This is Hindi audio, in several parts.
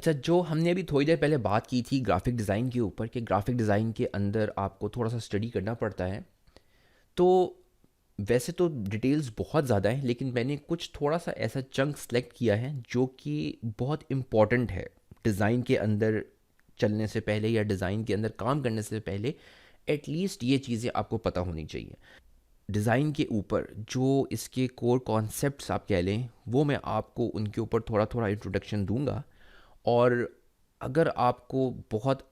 अच्छा, जो हमने अभी थोड़ी देर पहले बात की थी ग्राफिक डिज़ाइन के ऊपर कि ग्राफिक डिज़ाइन के अंदर आपको थोड़ा सा स्टडी करना पड़ता है। तो वैसे तो डिटेल्स बहुत ज़्यादा हैं, लेकिन मैंने कुछ थोड़ा सा ऐसा चंक सेलेक्ट किया है जो कि बहुत इम्पॉर्टेंट है डिज़ाइन के अंदर चलने से पहले या डिज़ाइन के अंदर काम करने से पहले। एटलीस्ट ये चीज़ें आपको पता होनी चाहिए। डिज़ाइन के ऊपर जो इसके कोर कॉन्सेप्ट्स आप कह लें, वो मैं आपको उनके ऊपर थोड़ा थोड़ा इंट्रोडक्शन दूंगा। और अगर आपको बहुत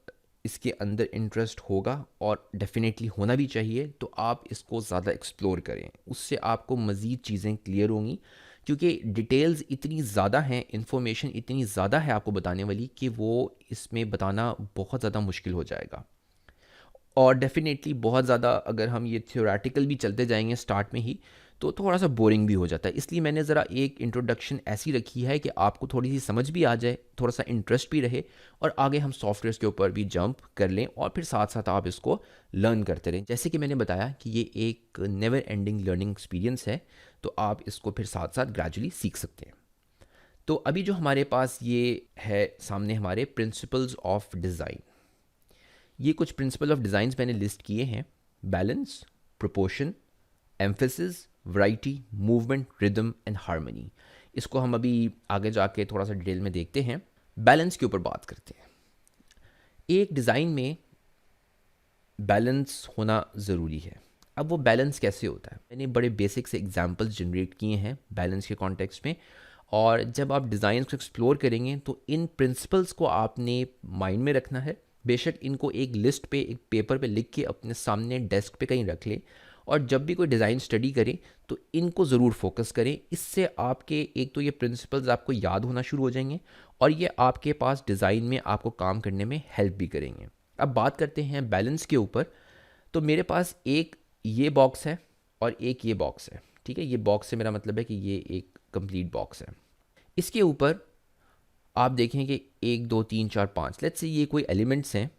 इसके अंदर इंटरेस्ट होगा, और डेफिनेटली होना भी चाहिए, तो आप इसको ज़्यादा एक्सप्लोर करें। उससे आपको मज़ीद चीज़ें क्लियर होंगी, क्योंकि डिटेल्स इतनी ज़्यादा हैं, इंफॉर्मेशन इतनी ज़्यादा है आपको बताने वाली कि वो इसमें बताना बहुत ज़्यादा मुश्किल हो जाएगा। और डेफिनेटली बहुत ज़्यादा अगर हम ये थ्योरेटिकल भी चलते जाएंगे स्टार्ट में ही, तो थोड़ा सा बोरिंग भी हो जाता है। इसलिए मैंने ज़रा एक इंट्रोडक्शन ऐसी रखी है कि आपको थोड़ी सी समझ भी आ जाए, थोड़ा सा इंटरेस्ट भी रहे, और आगे हम सॉफ्टवेयर के ऊपर भी जंप कर लें और फिर साथ साथ आप इसको लर्न करते रहें। जैसे कि मैंने बताया कि ये एक नेवर एंडिंग लर्निंग एक्सपीरियंस है, तो आप इसको फिर साथ साथ ग्रेजुअली सीख सकते हैं। तो अभी जो हमारे पास ये है सामने, हमारे प्रिंसिपल्स ऑफ डिज़ाइन, ये कुछ प्रिंसिपल ऑफ डिज़ाइंस मैंने लिस्ट किए हैं। Balance, proportion, emphasis, variety, movement, rhythm and harmony. इसको हम अभी आगे जाके थोड़ा सा डिटेल में देखते हैं। बैलेंस के ऊपर बात करते हैं। एक डिज़ाइन में बैलेंस होना ज़रूरी है। अब वो बैलेंस कैसे होता है, मैंने बड़े बेसिक से एग्जांपल्स जनरेट किए हैं बैलेंस के कॉन्टेक्स्ट में। और जब आप डिज़ाइन को एक्सप्लोर करेंगे तो इन प्रिंसिपल्स को आपने माइंड में रखना है। बेशक इनको एक लिस्ट पे, एक पेपर पे लिख के अपने सामने डेस्क पे कहीं रख लें, और जब भी कोई डिज़ाइन स्टडी करें तो इनको ज़रूर फोकस करें। इससे आपके एक तो ये प्रिंसिपल्स आपको याद होना शुरू हो जाएंगे, और ये आपके पास डिज़ाइन में आपको काम करने में हेल्प भी करेंगे। अब बात करते हैं बैलेंस के ऊपर। तो मेरे पास एक ये बॉक्स है और एक ये बॉक्स है। ठीक है, ये बॉक्स से मेरा मतलब है कि ये एक कंप्लीट बॉक्स है। इसके ऊपर आप देखें कि 1 2 3 4 5, लेट्स से ये कोई एलिमेंट्स हैं।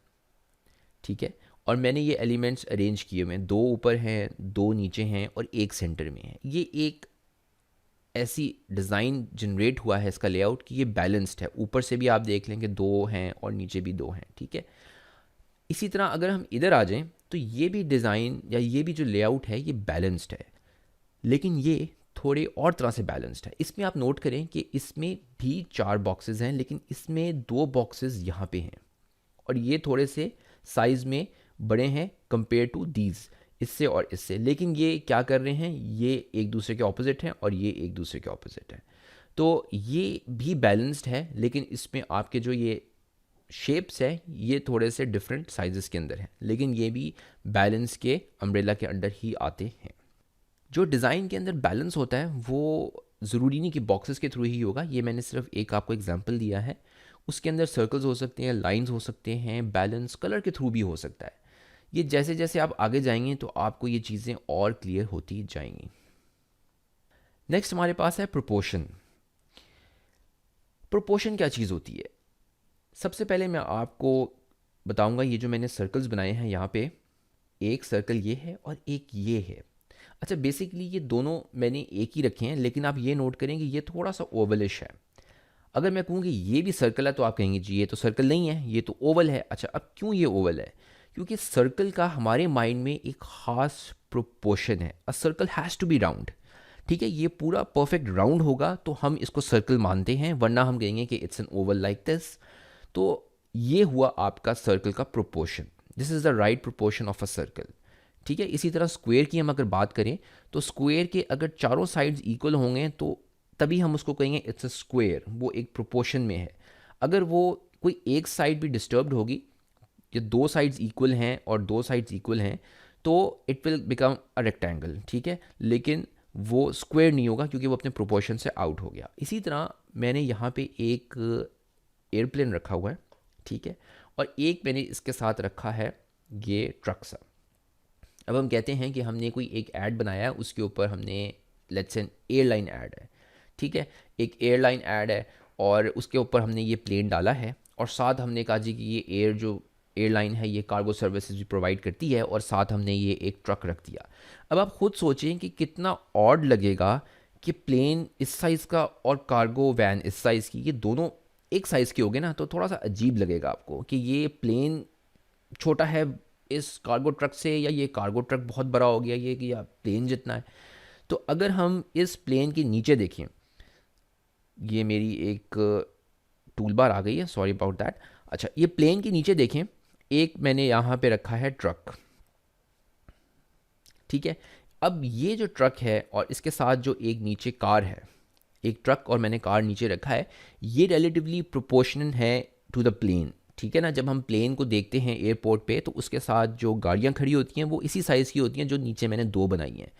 ठीक है, और मैंने ये एलिमेंट्स अरेंज किए हुए हैं, 2 ऊपर हैं, 2 नीचे हैं और एक सेंटर में है। ये एक ऐसी डिज़ाइन जनरेट हुआ है इसका लेआउट कि ये बैलेंस्ड है। ऊपर से भी आप देख लेंगे 2 हैं और नीचे भी 2 हैं। ठीक है, इसी तरह अगर हम इधर आ जाएं तो ये भी डिज़ाइन या ये भी जो लेआउट है ये बैलेंस्ड है, लेकिन ये थोड़े और तरह से बैलेंस्ड है। इसमें आप नोट करें कि इसमें भी 4 बॉक्सेस हैं, लेकिन इसमें 2 बॉक्सेस यहाँ पे हैं, और ये थोड़े से साइज़ में बड़े हैं कंपेयर टू दीज, इससे और इससे। लेकिन ये क्या कर रहे हैं, ये एक दूसरे के ऑपोजिट हैं और ये एक दूसरे के ऑपोजिट हैं। तो ये भी बैलेंस्ड है, लेकिन इसमें आपके जो ये शेप्स है ये थोड़े से डिफरेंट साइजेस के अंदर हैं, लेकिन ये भी बैलेंस के अम्ब्रेला के अंडर ही आते हैं। जो डिज़ाइन के अंदर बैलेंस होता है वो ज़रूरी नहीं कि बॉक्सेस के थ्रू ही होगा। ये मैंने सिर्फ एक आपको एग्जांपल दिया है। उसके अंदर सर्कल्स हो सकते हैं, लाइंस हो सकते हैं, बैलेंस कलर के थ्रू भी हो सकता है। ये जैसे जैसे आप आगे जाएंगे तो आपको ये चीज़ें और क्लियर होती जाएंगी। नेक्स्ट हमारे पास है प्रोपोर्शन। प्रोपोर्शन क्या चीज़ होती है? सबसे पहले मैं आपको बताऊंगा, ये जो मैंने सर्कल्स बनाए हैं यहाँ पे, एक सर्कल ये है और एक ये है। अच्छा, बेसिकली ये दोनों मैंने एक ही रखे हैं, लेकिन आप ये नोट करेंगे ये थोड़ा सा ओवलिश है। अगर मैं कहूँ कि ये भी सर्कल है तो आप कहेंगे जी ये तो सर्कल नहीं है, ये तो ओवल है। अच्छा, अब क्यों ये ओवल है? क्योंकि सर्कल का हमारे माइंड में एक ख़ास प्रोपोर्शन है। A circle has to be round. ठीक है, ये पूरा परफेक्ट राउंड होगा तो हम इसको सर्कल मानते हैं, वरना हम कहेंगे कि it's an Oval like this. तो ये हुआ आपका सर्कल का proportion. This is the right proportion of a circle. ठीक है, इसी तरह स्क्वायर की हम अगर बात करें तो स्क्वायर के अगर चारों साइड्स इक्वल होंगे तो तभी हम उसको कहेंगे इट्स अ स्क्वायर, वो एक प्रोपोर्शन में है। अगर वो कोई एक साइड भी डिस्टर्ब्ड होगी, या दो साइड्स इक्वल हैं और दो साइड्स इक्वल हैं, तो it will become a rectangle. ठीक है, लेकिन वो स्क्वायर नहीं होगा क्योंकि वो अपने प्रोपोर्शन से आउट हो गया। इसी तरह मैंने यहाँ पे एक एयरप्लेन रखा हुआ है। ठीक है, और एक मैंने इसके साथ रखा है ये ट्रक सा। अब हम कहते हैं कि हमने कोई एक ऐड बनाया है, उसके ऊपर हमने लेट्स एन एयरलाइन ऐड है। ठीक है, एक एयरलाइन ऐड है और उसके ऊपर हमने ये प्लेन डाला है, और साथ हमने कहा जी कि ये जो एयरलाइन है ये कार्गो सर्विसेज भी प्रोवाइड करती है, और साथ हमने ये एक ट्रक रख दिया। अब आप खुद सोचें कि कितना ऑड लगेगा कि प्लेन इस साइज़ का और कार्गो वैन इस साइज़ की, ये दोनों एक साइज़ के होगे ना तो थोड़ा सा अजीब लगेगा आपको कि ये प्लेन छोटा है इस कार्गो ट्रक से, या ये कार्गो ट्रक बहुत बड़ा हो गया ये कि या प्लेन जितना है। तो अगर हम इस प्लेन के नीचे देखें, ये मेरी एक टूल बार आ गई है, सॉरी अबाउट दैट। अच्छा, ये प्लेन के नीचे देखें, एक मैंने यहाँ पे रखा है ट्रक, ठीक है। अब ये जो ट्रक है और इसके साथ जो एक नीचे कार है, एक ट्रक और मैंने कार नीचे रखा है, ये रिलेटिवली प्रोपोर्शनल है टू द प्लेन, ठीक है ना। जब हम प्लेन को देखते हैं एयरपोर्ट पे तो उसके साथ जो गाड़ियाँ खड़ी होती हैं वो इसी साइज़ की होती हैं जो नीचे मैंने दो बनाई हैं।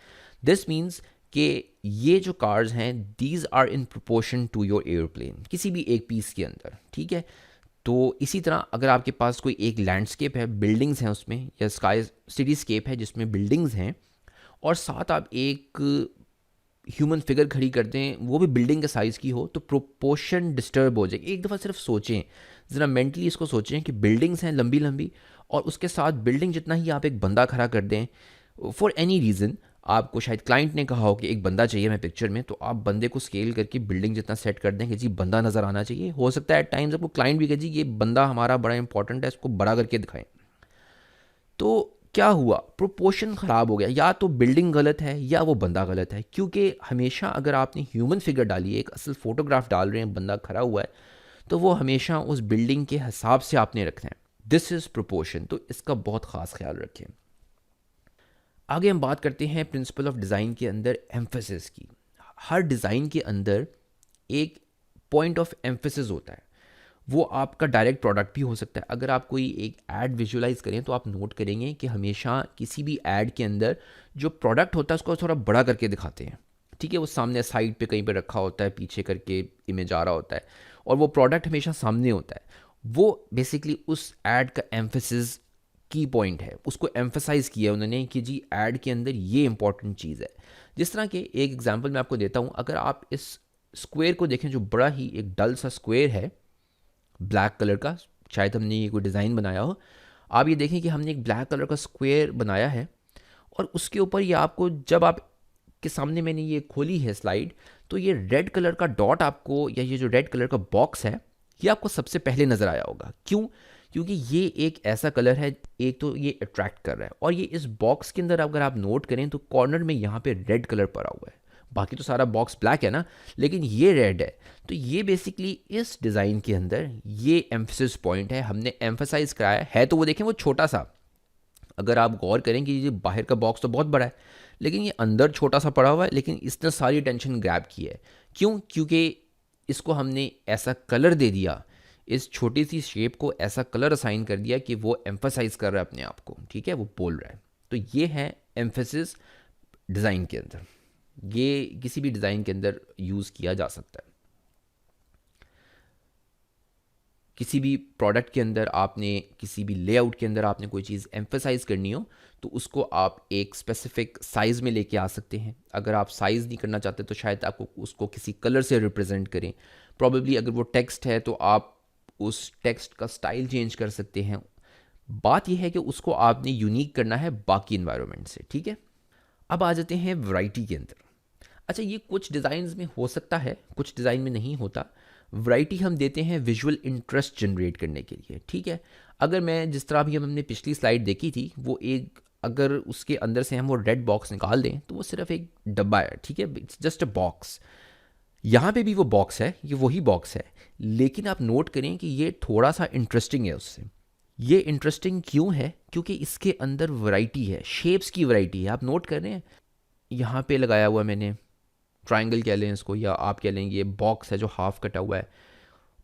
दिस मीन्स कि ये जो कार्स हैं these are in proportion to your airplane, किसी भी एक पीस के अंदर, ठीक है। तो इसी तरह अगर आपके पास कोई एक लैंडस्केप है, बिल्डिंग्स हैं उसमें, या स्काई सिटीस्केप है जिसमें बिल्डिंग्स हैं, और साथ आप एक ह्यूमन फिगर खड़ी करते हैं, वो भी बिल्डिंग के साइज़ की हो, तो प्रोपोर्शन डिस्टर्ब हो जाएगी। एक दफ़ा सिर्फ सोचें, ज़रा मेंटली इसको सोचें कि बिल्डिंग्स हैं लंबी लंबी, और उसके साथ बिल्डिंग जितना ही आप एक बंदा खड़ा कर दें फॉर एनी रीज़न, आपको शायद क्लाइंट ने कहा हो कि एक बंदा चाहिए मैं पिक्चर में, तो आप बंदे को स्केल करके बिल्डिंग जितना सेट कर दें कि जी बंदा नज़र आना चाहिए। हो सकता है एट टाइम्स आपको क्लाइंट भी कहे जी ये बंदा हमारा बड़ा इंपॉर्टेंट है, इसको बड़ा करके दिखाएं। तो क्या हुआ, प्रोपोर्शन ख़राब हो गया, या तो बिल्डिंग गलत है या वो बंदा गलत है। क्योंकि हमेशा अगर आपने ह्यूमन फिगर डाली है, एक असल फोटोग्राफ डाल रहे हैं, बंदा खड़ा हुआ है, तो वो हमेशा उस बिल्डिंग के हिसाब से आपने रखना है। दिस इज़ प्रोपोर्शन, तो इसका बहुत ख़ास ख्याल रखें। आगे हम बात करते हैं प्रिंसिपल ऑफ डिज़ाइन के अंदर एम्फेसिस की। हर डिज़ाइन के अंदर एक पॉइंट ऑफ एम्फेसिस होता है, वो आपका डायरेक्ट प्रोडक्ट भी हो सकता है। अगर आप कोई एक ऐड विजुलाइज करें तो आप नोट करेंगे कि हमेशा किसी भी ऐड के अंदर जो प्रोडक्ट होता है उसको थोड़ा बड़ा करके दिखाते हैं, ठीक है। वो सामने साइड पे कहीं पे रखा होता है, पीछे करके इमेज आ रहा होता है, और वो प्रोडक्ट हमेशा सामने होता है। वो बेसिकली उस ऐड का एम्फेसिस की पॉइंट है, उसको एम्फेसाइज किया उन्होंने कि जी ऐड के अंदर ये इंपॉर्टेंट चीज़ है। जिस तरह के एक एग्जांपल मैं आपको देता हूँ, अगर आप इस स्क्वायर को देखें जो बड़ा ही एक डल सा स्क्वायर है ब्लैक कलर का, शायद हमने ये कोई डिज़ाइन बनाया हो, आप ये देखें कि हमने एक ब्लैक कलर का स्क्वायर बनाया है, और उसके ऊपर ये आपको, जब आप के सामने मैंने ये खोली है स्लाइड, तो ये रेड कलर का डॉट आपको, या ये जो रेड कलर का बॉक्स है, ये आपको सबसे पहले नज़र आया होगा। क्यों? क्योंकि ये एक ऐसा कलर है, एक तो ये अट्रैक्ट कर रहा है, और ये इस बॉक्स के अंदर अगर आप नोट करें तो कॉर्नर में यहाँ पे रेड कलर पड़ा हुआ है। बाकी तो सारा बॉक्स ब्लैक है ना, लेकिन ये रेड है। तो ये बेसिकली इस डिज़ाइन के अंदर ये एम्फेसिस पॉइंट है, हमने एम्फेसाइज कराया है। तो वो देखें वो छोटा सा, अगर आप गौर करें कि ये बाहर का बॉक्स तो बहुत बड़ा है, लेकिन ये अंदर छोटा सा पड़ा हुआ है, लेकिन इसने सारी टेंशन ग्रैब की है। क्यों? क्योंकि इसको हमने ऐसा कलर दे दिया, इस छोटी सी शेप को ऐसा कलर असाइन कर दिया कि वो एम्फेसाइज कर रहा है अपने आप को, ठीक है, वो बोल रहा है। तो ये है एम्फेसिस डिज़ाइन के अंदर, ये किसी भी डिज़ाइन के अंदर यूज़ किया जा सकता है। किसी भी प्रोडक्ट के अंदर आपने, किसी भी लेआउट के अंदर आपने कोई चीज़ एम्फेसाइज करनी हो तो उसको आप एक स्पेसिफिक साइज़ में लेके आ सकते हैं। अगर आप साइज़ नहीं करना चाहते तो शायद आपको उसको किसी कलर से रिप्रेजेंट करें। प्रॉबेबली अगर वो टेक्स्ट है तो आप उस टेक्स्ट का स्टाइल चेंज कर सकते हैं। बात यह है कि उसको आपने यूनिक करना है बाकी इन्वायरमेंट से, ठीक है। अब आ जाते हैं वैरायटी के अंदर। अच्छा, ये कुछ डिज़ाइंस में हो सकता है, कुछ डिज़ाइन में नहीं होता। वैरायटी हम देते हैं विजुअल इंटरेस्ट जनरेट करने के लिए, ठीक है। अगर मैं जिस तरह भी हमने पिछली स्लाइड देखी थी, वो एक, अगर उसके अंदर से हम वो रेड बॉक्स निकाल दें तो वो सिर्फ एक डब्बा है, ठीक है, इट्स जस्ट अ बॉक्स। यहाँ पे भी वो बॉक्स है, ये वही बॉक्स है, लेकिन आप नोट करें कि ये थोड़ा सा इंटरेस्टिंग है उससे। ये इंटरेस्टिंग क्यों है? क्योंकि इसके अंदर वैरायटी है, शेप्स की वैरायटी है। आप नोट कर रहे हैं, यहाँ पे लगाया हुआ मैंने ट्रायंगल कह लें इसको, या आप कह लें ये बॉक्स है जो हाफ कटा हुआ है।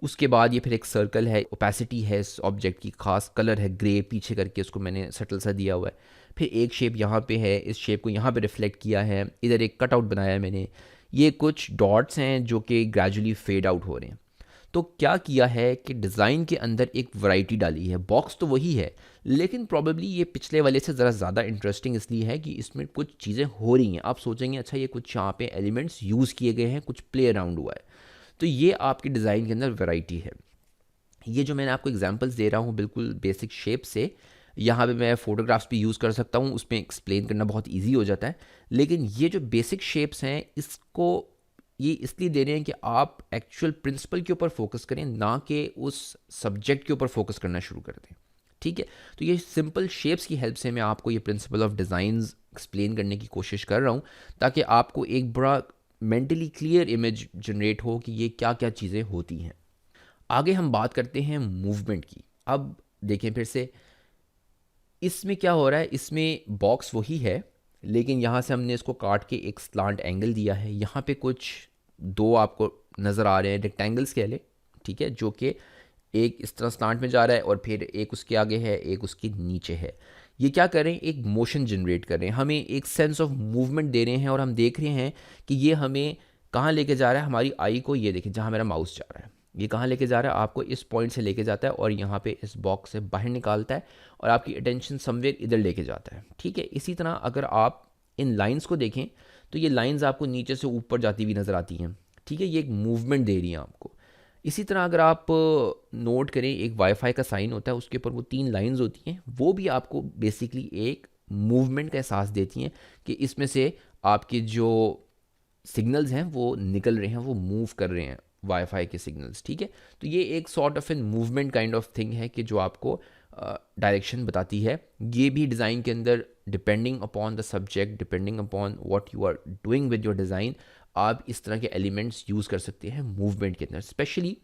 उसके बाद ये फिर एक सर्कल है, ओपेसिटी है इस ऑब्जेक्ट की, खास कलर है ग्रे, पीछे करके उसको मैंने सटल सा दिया हुआ है। फिर एक शेप यहाँ पे है, इस शेप को यहाँ पे रिफ्लेक्ट किया है। इधर एक कटआउट बनाया है मैंने। ये कुछ डॉट्स हैं जो कि ग्रेजुअली फेड आउट हो रहे हैं। तो क्या किया है कि डिज़ाइन के अंदर एक वैरायटी डाली है। बॉक्स तो वही है, लेकिन प्रॉबेबली ये पिछले वाले से ज़रा ज़्यादा इंटरेस्टिंग इसलिए है कि इसमें कुछ चीज़ें हो रही हैं। आप सोचेंगे अच्छा ये कुछ यहाँ पे एलिमेंट्स यूज़ किए गए हैं, कुछ प्ले अराउंड हुआ है। तो ये आपकी डिज़ाइन के अंदर वैरायटी है। ये जो मैंने आपको एग्जांपल्स दे रहा हूँ बिल्कुल बेसिक शेप से, यहाँ पे मैं फ़ोटोग्राफ्स भी यूज़ कर सकता हूँ, उसमें एक्सप्लेन करना बहुत ईजी हो जाता है। लेकिन ये जो बेसिक शेप्स हैं, इसको ये इसलिए दे रहे हैं कि आप एक्चुअल प्रिंसिपल के ऊपर फोकस करें, ना कि उस सब्जेक्ट के ऊपर फोकस करना शुरू कर दें। ठीक है, तो ये सिंपल शेप्स की हेल्प से मैं आपको ये प्रिंसिपल ऑफ डिज़ाइंस एक्सप्लेन करने की कोशिश कर रहा हूँ, ताकि आपको एक बड़ा मेंटली क्लियर इमेज जनरेट हो कि ये क्या क्या चीज़ें होती हैं। आगे हम बात करते हैं मूवमेंट की। अब देखें फिर से, इसमें क्या हो रहा है, इसमें बॉक्स वही है, लेकिन यहाँ से हमने इसको काट के एक स्लांट एंगल दिया है। यहाँ पे कुछ दो आपको नज़र आ रहे हैं रेक्टेंगल्स कह ले, ठीक है, जो कि एक इस तरह स्लांट में जा रहा है और फिर एक उसके आगे है, एक उसके नीचे है। ये क्या कर रहे हैं, एक मोशन जनरेट कर रहे हैं, हमें एक सेंस ऑफ मूवमेंट दे रहे हैं, और हम देख रहे हैं कि ये हमें कहाँ लेके जा रहा है। हमारी आई को, ये देखें जहाँ मेरा माउस जा रहा है, ये कहाँ लेके जा रहा है, आपको इस पॉइंट से लेके जाता है और यहाँ पे इस बॉक्स से बाहर निकालता है और आपकी अटेंशन समवेयर इधर लेके जाता है। ठीक है, इसी तरह अगर आप इन लाइंस को देखें तो ये लाइंस आपको नीचे से ऊपर जाती हुई नज़र आती हैं। ठीक है, ये एक मूवमेंट दे रही है आपको। इसी तरह अगर आप नोट करें, एक वाईफाई का साइन होता है, उसके ऊपर वो 3 लाइंस होती हैं, वो भी आपको बेसिकली एक मूवमेंट का एहसास देती हैं कि इसमें से आपके जो सिग्नल्स हैं वो निकल रहे हैं, वो मूव कर रहे हैं, वाईफाई के सिग्नल्स। ठीक है, तो ये एक sort of N movement kind of thing है कि जो आपको डायरेक्शन बताती है। ये भी डिज़ाइन के अंदर depending upon the subject, depending upon what you are doing with your design, आप इस तरह के एलिमेंट्स यूज़ कर सकते हैं मूवमेंट के अंदर। स्पेशली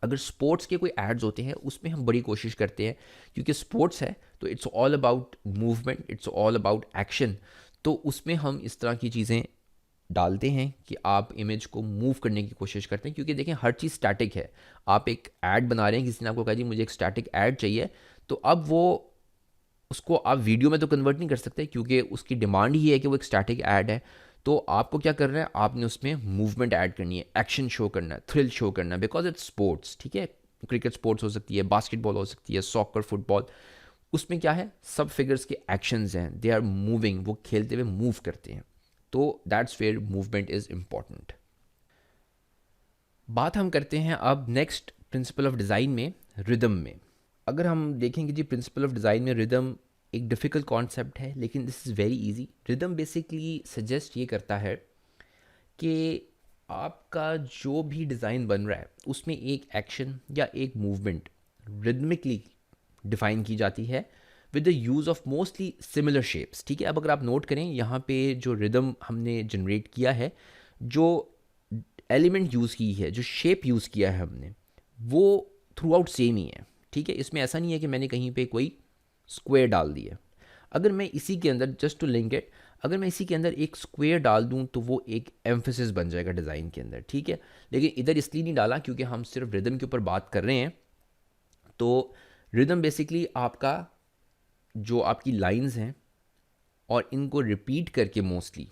अगर स्पोर्ट्स के कोई एड्स होते हैं, उसमें हम बड़ी कोशिश करते हैं, क्योंकि स्पोर्ट्स है तो it's all about movement, it's all about action. तो उसमें हम इस तरह की चीज़ें डालते हैं कि आप इमेज को मूव करने की कोशिश करते हैं, क्योंकि देखें हर चीज़ स्टैटिक है। आप एक ऐड बना रहे हैं, किसी ने आपको कहा जी मुझे एक स्टैटिक ऐड चाहिए, तो अब वो उसको आप वीडियो में तो कन्वर्ट नहीं कर सकते, क्योंकि उसकी डिमांड ही है कि वो एक स्टैटिक ऐड है। तो आपको क्या करना है, आपने उसमें मूवमेंट ऐड करनी है, एक्शन शो करना है, थ्रिल शो करना है, बिकॉज इट्स स्पोर्ट्स। ठीक है, क्रिकेट स्पोर्ट्स हो सकती है, बास्केटबॉल हो सकती है, सॉकर, फुटबॉल, उसमें क्या है, सब फिगर्स के एक्शंस हैं, दे आर मूविंग, वो खेलते हुए मूव करते हैं। तो that's where movement is important. बात हम करते हैं अब नेक्स्ट प्रिंसिपल ऑफ डिज़ाइन में, रिदम में। अगर हम देखेंगे जी प्रिंसिपल ऑफ डिज़ाइन में रिदम एक डिफ़िकल्ट कॉन्सेप्ट है, लेकिन this is very easy. Rhythm basically suggest ये करता है कि आपका जो भी डिज़ाइन बन रहा है उसमें एक एक्शन या एक मूवमेंट रिदमिकली डिफ़ाइन की जाती है with the use of mostly similar shapes. ठीक है, अब अगर आप नोट करें यहाँ पे जो रिदम हमने जनरेट किया है, जो एलिमेंट यूज़ की है, जो शेप यूज़ किया है हमने, वो थ्रू आउट सेम ही है। ठीक है, इसमें ऐसा नहीं है कि मैंने कहीं पे कोई स्क्वायर डाल दिया। अगर मैं इसी के अंदर, जस्ट टू लिंक इट, अगर मैं इसी के अंदर एक स्क्वायर डाल दूं तो वो एक एम्फेसिस बन जाएगा डिज़ाइन के अंदर। ठीक है, लेकिन इधर इसलिए नहीं डाला क्योंकि हम सिर्फ रिदम के ऊपर बात कर रहे हैं। तो रिदम बेसिकली आपका जो आपकी लाइंस हैं और इनको रिपीट करके मोस्टली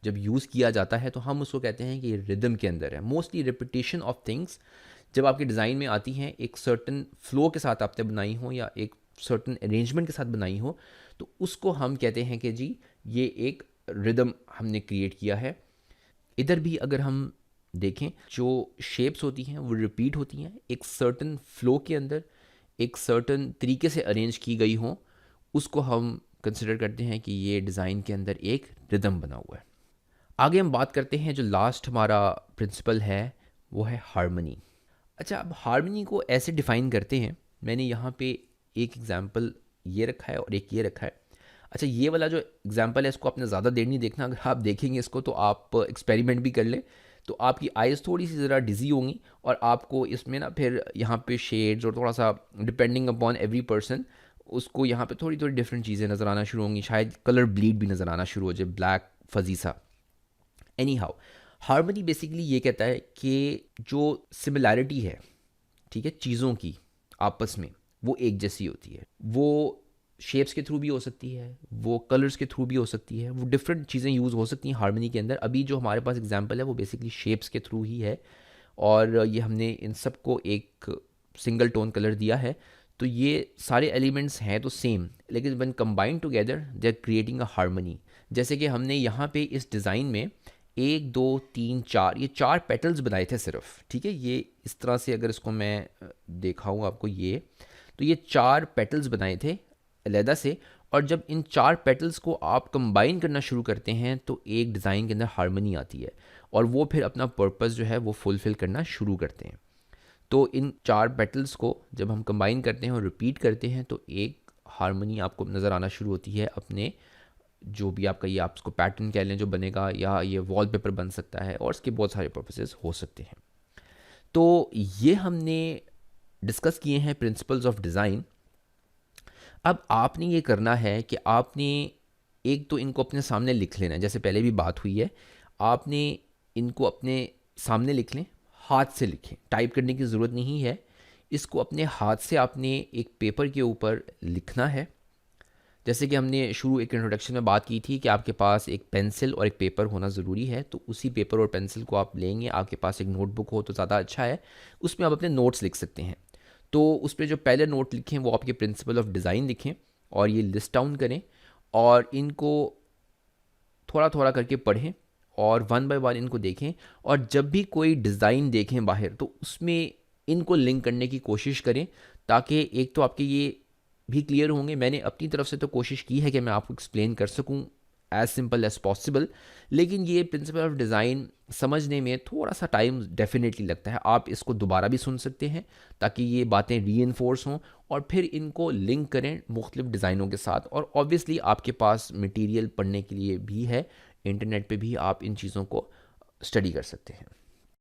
जब यूज़ किया जाता है तो हम उसको कहते हैं कि ये रिदम के अंदर है। मोस्टली रिपीटेशन ऑफ थिंग्स जब आपके डिज़ाइन में आती हैं, एक सर्टन फ्लो के साथ आपने बनाई हो या एक सर्टन अरेंजमेंट के साथ बनाई हो, तो उसको हम कहते हैं कि जी ये एक रिदम हमने क्रिएट किया है। इधर भी अगर हम देखें, जो शेप्स होती हैं वो रिपीट होती हैं, एक सर्टन फ्लो के अंदर एक सर्टन तरीके से अरेंज की गई हों, उसको हम कंसिडर करते हैं कि ये डिज़ाइन के अंदर एक रिदम बना हुआ है। आगे हम बात करते हैं, जो लास्ट हमारा प्रिंसिपल है वो है हार्मनी। अच्छा, अब हार्मनी को ऐसे डिफ़ाइन करते हैं, मैंने यहाँ पे एक एग्जांपल ये रखा है और एक ये रखा है। अच्छा, ये वाला जो एग्जांपल है इसको आपने ज़्यादा देर नहीं देखना, अगर आप देखेंगे इसको तो आप एक्सपेरिमेंट भी कर लें तो आपकी आइज़ थोड़ी सी ज़रा डिज़ी होंगी और आपको इसमें ना फिर यहाँ पे शेड्स और थोड़ा सा डिपेंडिंग अपॉन एवरी पर्सन उसको यहाँ पे थोड़ी थोड़ी डिफरेंट चीज़ें नज़र आना शुरू होंगी, शायद कलर ब्लीड भी नज़र आना शुरू हो जाए, ब्लैक फजी सा। एनी हाउ, हार्मनी बेसिकली ये कहता है कि जो सिमिलैरिटी है, ठीक है, चीज़ों की आपस में, वो एक जैसी होती है। वो शेप्स के थ्रू भी हो सकती है, वो कलर्स के थ्रू भी हो सकती है, वो डिफरेंट चीज़ें यूज़ हो सकती हैं हार्मनी के अंदर। अभी जो हमारे पास एग्जांपल है वो बेसिकली शेप्स के थ्रू ही है और ये हमने इन सब को एक सिंगल टोन कलर दिया है। तो ये सारे एलिमेंट्स हैं तो सेम, लेकिन when combined together they are creating a harmony. जैसे कि हमने यहाँ पे इस डिज़ाइन में 1 2 3 4 ये 4 पेटल्स बनाए थे सिर्फ। ठीक है, ये इस तरह से अगर इसको मैं दिखाऊँ आपको, ये तो ये 4 पेटल्स बनाए थे अलहदा से, और जब इन 4 पेटल्स को आप कंबाइन करना शुरू करते हैं तो एक डिज़ाइन के अंदर हार्मनी आती है। और वो फिर अपना पर्पस जो है वो फुलफ़िल करना शुरू करते हैं। तो इन 4 पेटल्स को जब हम कंबाइन करते हैं और रिपीट करते हैं तो एक हार्मनी आपको नज़र आना शुरू होती है अपने, जो भी आपका ये आप उसको पैटर्न कह लें जो बनेगा, या ये वॉलपेपर बन सकता है और इसके बहुत सारे पर्पसेस हो सकते हैं। तो ये हमने डिस्कस किए हैं प्रिंसिपल्स ऑफ डिज़ाइन। अब आपने ये करना है कि आपने एक तो इनको अपने सामने लिख लेना है, जैसे पहले भी बात हुई है, आपने इनको अपने सामने लिख लें, हाथ से लिखें, टाइप करने की ज़रूरत नहीं है। इसको अपने हाथ से आपने एक पेपर के ऊपर लिखना है। जैसे कि हमने शुरू एक इंट्रोडक्शन में बात की थी कि आपके पास एक पेंसिल और एक पेपर होना ज़रूरी है, तो उसी पेपर और पेंसिल को आप लेंगे। आपके पास एक नोटबुक हो तो ज़्यादा अच्छा है, उसमें आप अपने नोट्स लिख सकते हैं। तो उस पर जो पहले नोट लिखें वो आपके प्रिंसिपल ऑफ डिज़ाइन लिखें और ये लिस्ट डाउन करें और इनको थोड़ा थोड़ा करके पढ़ें और वन बाय वन इनको देखें। और जब भी कोई डिज़ाइन देखें बाहर तो उसमें इनको लिंक करने की कोशिश करें, ताकि एक तो आपके ये भी क्लियर होंगे। मैंने अपनी तरफ से तो कोशिश की है कि मैं आपको एक्सप्लेन कर सकूं एज सिंपल एज पॉसिबल, लेकिन ये प्रिंसिपल ऑफ डिज़ाइन समझने में थोड़ा सा टाइम डेफिनेटली लगता है। आप इसको दोबारा भी सुन सकते हैं ताकि ये बातें रीइंफोर्स हों और फिर इनको लिंक करें मुख्तलिफ डिज़ाइनों के साथ। और ऑब्वियसली आपके पास मटेरियल पढ़ने के लिए भी है, इंटरनेट पे भी आप इन चीज़ों को स्टडी कर सकते हैं।